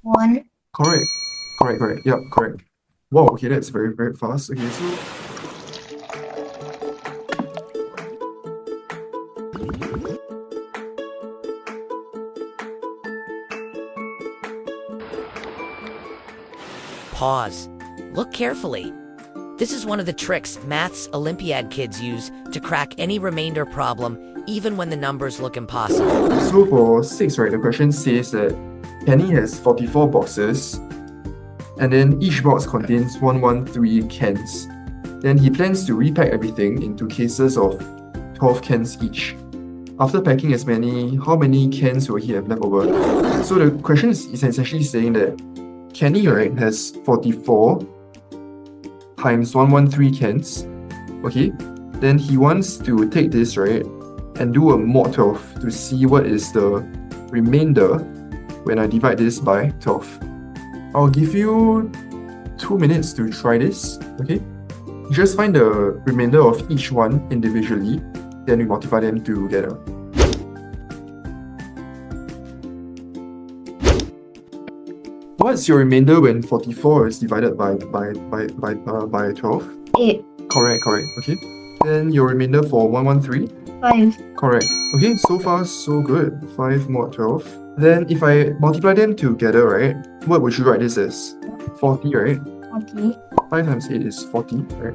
1. Correct. Correct. Yep, correct. Wow, okay, that's very, very fast. Okay, so Pause. Look carefully. This is one of the tricks Math's Olympiad kids use to crack any remainder problem, even when the numbers look impossible. So for 6, right, the question says that Kenny has 44 boxes, and then each box contains 113 cans. Then he plans to repack everything into cases of 12 cans each. After packing as many, how many cans will he have left over? So the question is essentially saying that Kenny, right, has 44 times 113 cans. Okay, then he wants to take this, right, and do a mod 12 to see what is the remainder when I divide this by 12. I'll give you 2 minutes to try this, okay? Just find the remainder of each one individually, then we multiply them together. What's your remainder when 44 is divided by 12? 8. Correct. Okay. Then your remainder for 113? 5. Correct. Okay, so far so good. 5 mod 12. Then if I multiply them together, right, what would you write this as? 40, right? 40. 5 times 8 is 40, right?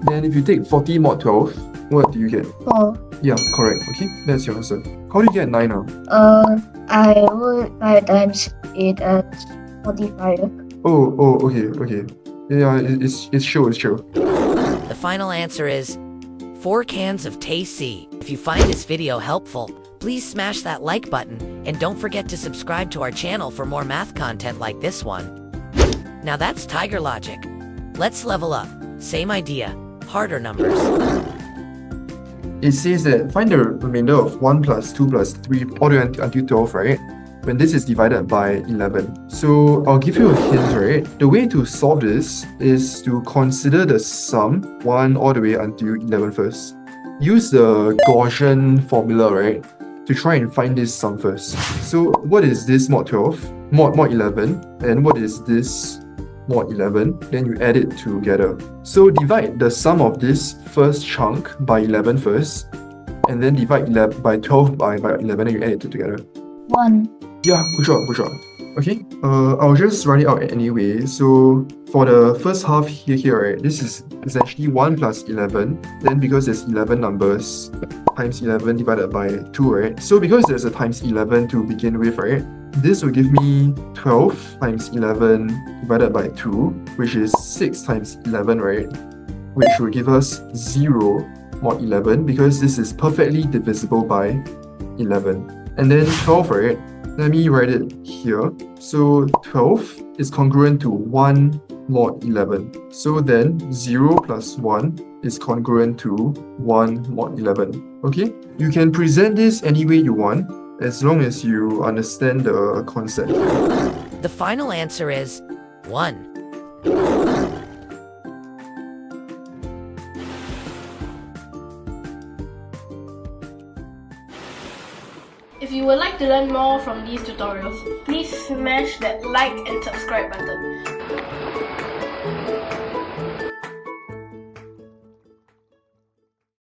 Then if you take 40 mod 12, what do you get? 4. Yeah, correct. Okay, that's your answer. How do you get 9 now? I would 5 times 8 as 45. Okay. Yeah, it's true. The final answer is 4 cans of Tasty. If you find this video helpful, please smash that like button and don't forget to subscribe to our channel for more math content like this one. Now that's Tiger Logic. Let's level up. Same idea, harder numbers. It says that find the remainder of 1 plus 2 plus 3 all the way until 12, right? When this is divided by 11. So I'll give you a hint, right? The way to solve this is to consider the sum 1 all the way until 11 first. Use the Gaussian formula, right, to try and find this sum first. So what is this mod 12? Mod 11. And what is this mod 11? Then you add it together. So divide the sum of this first chunk by 11 first, and then divide 11 by 12 by 11, and you add it together. 1. Yeah, good job. Okay, I'll just write it out anyway. So for the first half here, right, this is essentially 1 plus 11. Then because there's 11 numbers, times 11 divided by 2, right? So because there's a times 11 to begin with, right, this will give me 12 times 11 divided by 2, which is 6 times 11, right? Which will give us 0 mod 11, because this is perfectly divisible by 11. And then 12, right? Let me write it here. So 12 is congruent to 1 mod 11. So then 0 plus 1 is congruent to 1 mod 11. Okay? You can present this any way you want, as long as you understand the concept. The final answer is 1. If you would like to learn more from these tutorials, please smash that like and subscribe button.